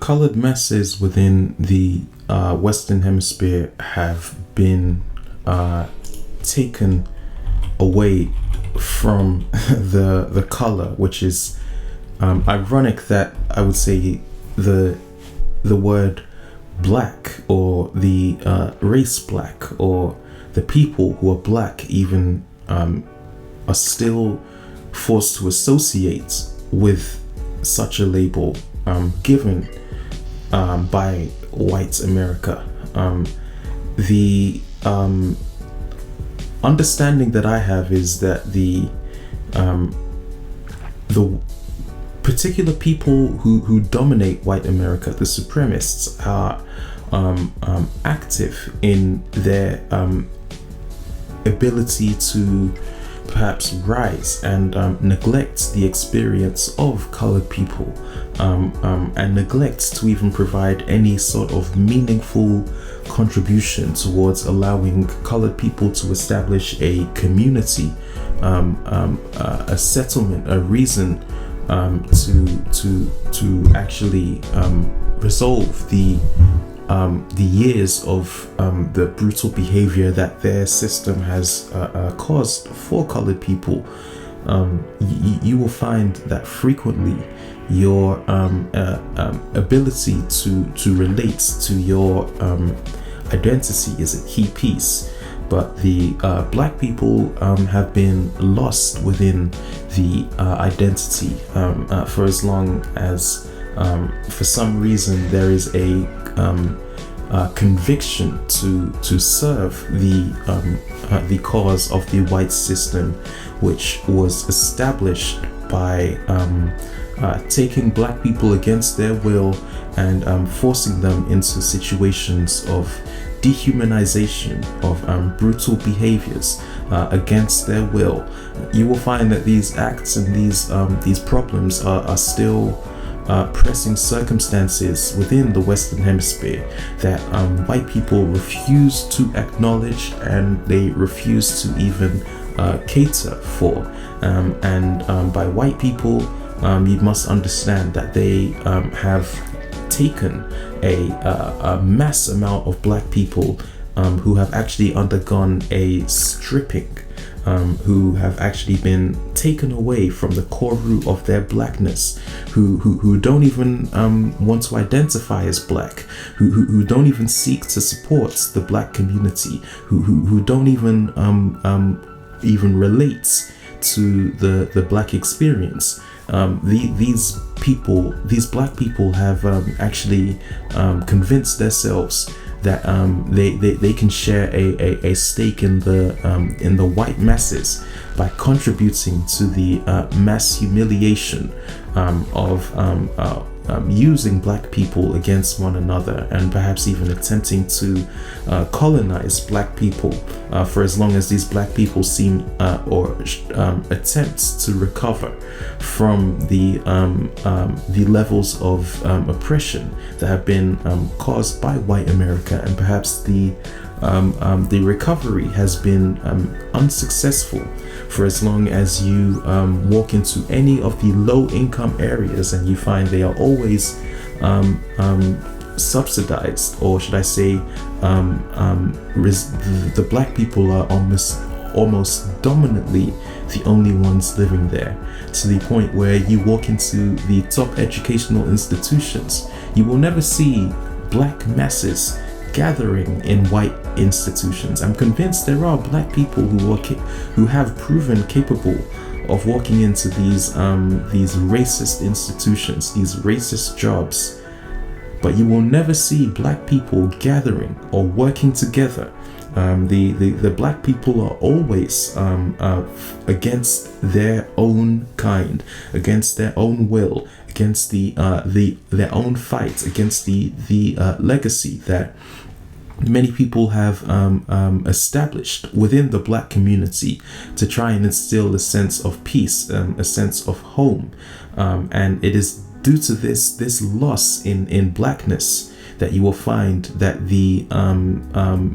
colored masses within the Western Hemisphere have been taken away from the color, which is ironic that I would say the word black, or the race black, or the people who are black even are still forced to associate with such a label given by white America. The understanding that I have is that the particular people who dominate white America, the supremacists, are active in their ability to perhaps rise and neglect the experience of colored people, and neglect to even provide any sort of meaningful contribution towards allowing colored people to establish a community, a settlement, a reason to actually resolve the years of the brutal behavior that their system has caused for colored people. You will find that frequently your ability to relate to your identity is a key piece. But the black people have been lost within the identity for as long as, for some reason, there is a conviction to serve the cause of the white system, which was established by taking black people against their will and forcing them into situations of dehumanization, of brutal behaviors against their will. You will find that these acts and these problems are still pressing circumstances within the Western Hemisphere that white people refuse to acknowledge, and they refuse to even cater for. And by white people, you must understand that they have taken a mass amount of black people who have actually undergone a stripping, who have actually been taken away from the core root of their blackness, who don't even want to identify as black, who don't even seek to support the black community, who don't even relate to the black experience. These black people have actually convinced themselves that they can share a stake in the white masses by contributing to the mass humiliation of using black people against one another, and perhaps even attempting to colonize black people for as long as these black people seem or attempt to recover from the levels of oppression that have been caused by white America, and perhaps the recovery has been unsuccessful for as long as you walk into any of the low-income areas, and you find they are always subsidized, or should I say, the black people are almost dominantly the only ones living there, to the point where you walk into the top educational institutions, you will never see black masses gathering in white institutions. I'm convinced there are black people who have proven capable of walking into these racist institutions, these racist jobs, but you will never see black people gathering or working together. The black people are always against their own kind, against their own will, against their own fight, against the legacy that many people have established within the black community to try and instill a sense of peace, a sense of home, and it is due to this loss in blackness that you will find that the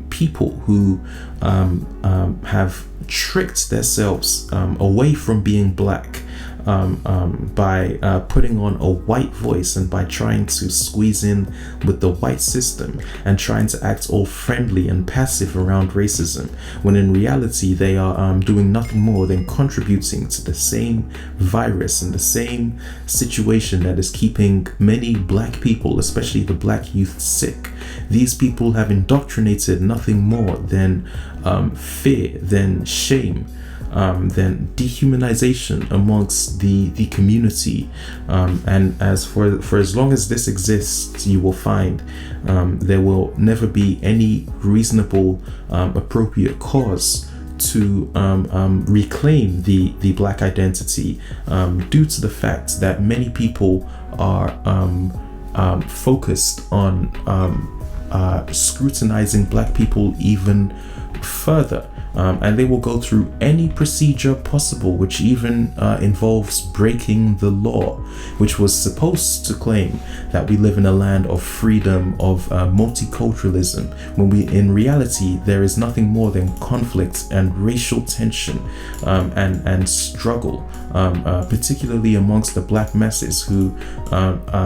people who have tricked themselves away from being black putting on a white voice and by trying to squeeze in with the white system and trying to act all friendly and passive around racism, when in reality they are doing nothing more than contributing to the same virus and the same situation that is keeping many black people, especially the black youth, sick. These people have indoctrinated nothing more than fear, than shame, than dehumanization amongst the community, and as for as long as this exists, you will find there will never be any reasonable appropriate cause to reclaim the black identity, due to the fact that many people are focused on scrutinizing black people even further. And they will go through any procedure possible, which even involves breaking the law, which was supposed to claim that we live in a land of freedom, of multiculturalism, when in reality there is nothing more than conflict and racial tension and struggle, particularly amongst the black masses who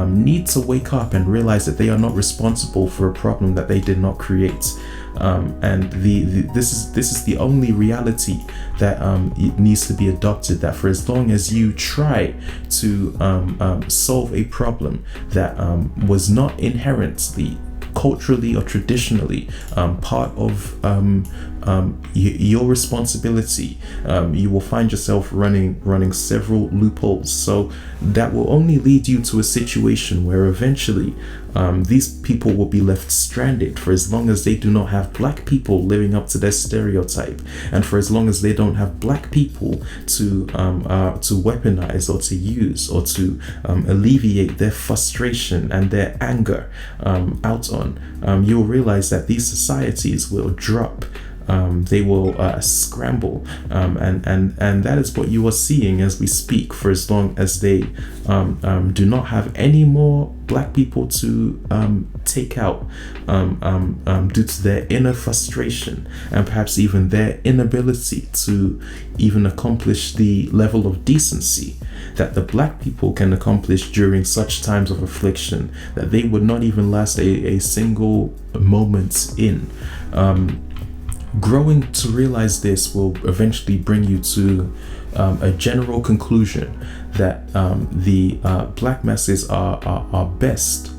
need to wake up and realize that they are not responsible for a problem that they did not create. And this is the only reality that it needs to be adopted, that for as long as you try to solve a problem that was not inherently culturally or traditionally part of your responsibility, you will find yourself running several loopholes. So that will only lead you to a situation where eventually these people will be left stranded for as long as they do not have black people living up to their stereotype, and for as long as they don't have black people to weaponize or to use or to alleviate their frustration and their anger out on. You'll realize that these societies will drop. They will scramble, and that is what you are seeing as we speak, for as long as they do not have any more black people to take out due to their inner frustration and perhaps even their inability to even accomplish the level of decency that the black people can accomplish during such times of affliction that they would not even last a single moment in. Growing to realize this will eventually bring you to a general conclusion that the black masses are best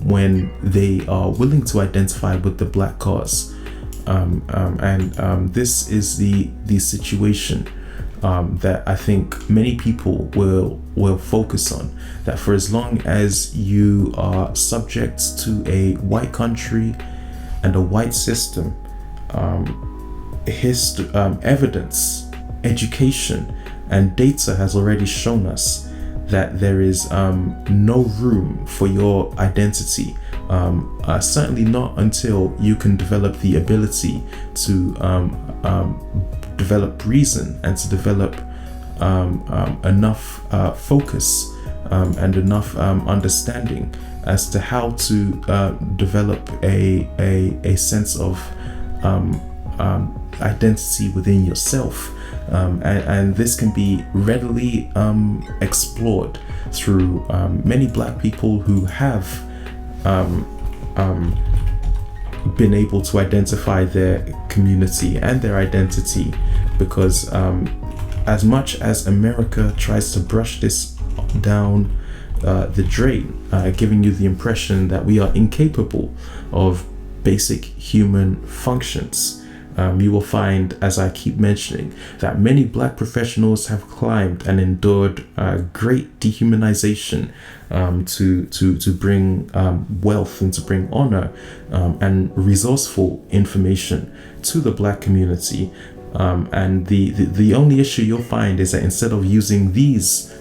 when they are willing to identify with the black cause, and this is the situation that I think many people will focus on. That for as long as you are subject to a white country and a white system, evidence, education, and data has already shown us that there is no room for your identity. Certainly not until you can develop the ability to develop reason and to develop enough focus and enough understanding as to how to develop a sense of identity within yourself, and this can be readily explored through many black people who have been able to identify their community and their identity, because as much as America tries to brush this down the drain, giving you the impression that we are incapable of basic human functions, you will find, as I keep mentioning, that many black professionals have climbed and endured great dehumanization to bring wealth and to bring honor and resourceful information to the black community. And the only issue you'll find is that instead of using these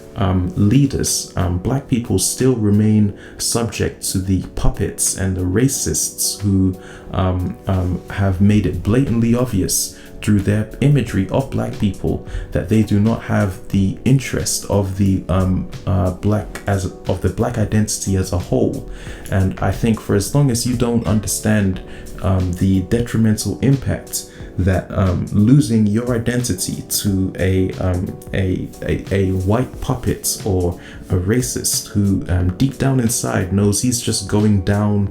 leaders, black people still remain subject to the puppets and the racists who have made it blatantly obvious through their imagery of black people that they do not have the interest of the black identity as a whole. And I think for as long as you don't understand the detrimental impact that losing your identity to a white puppet or a racist who deep down inside knows he's just going down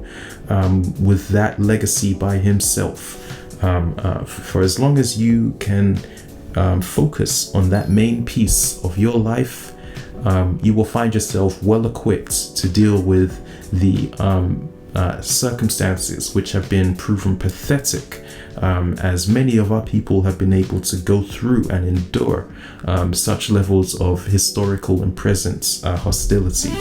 with that legacy by himself. For as long as you can focus on that main piece of your life, you will find yourself well equipped to deal with the circumstances which have been proven pathetic, as many of our people have been able to go through and endure such levels of historical and present hostility.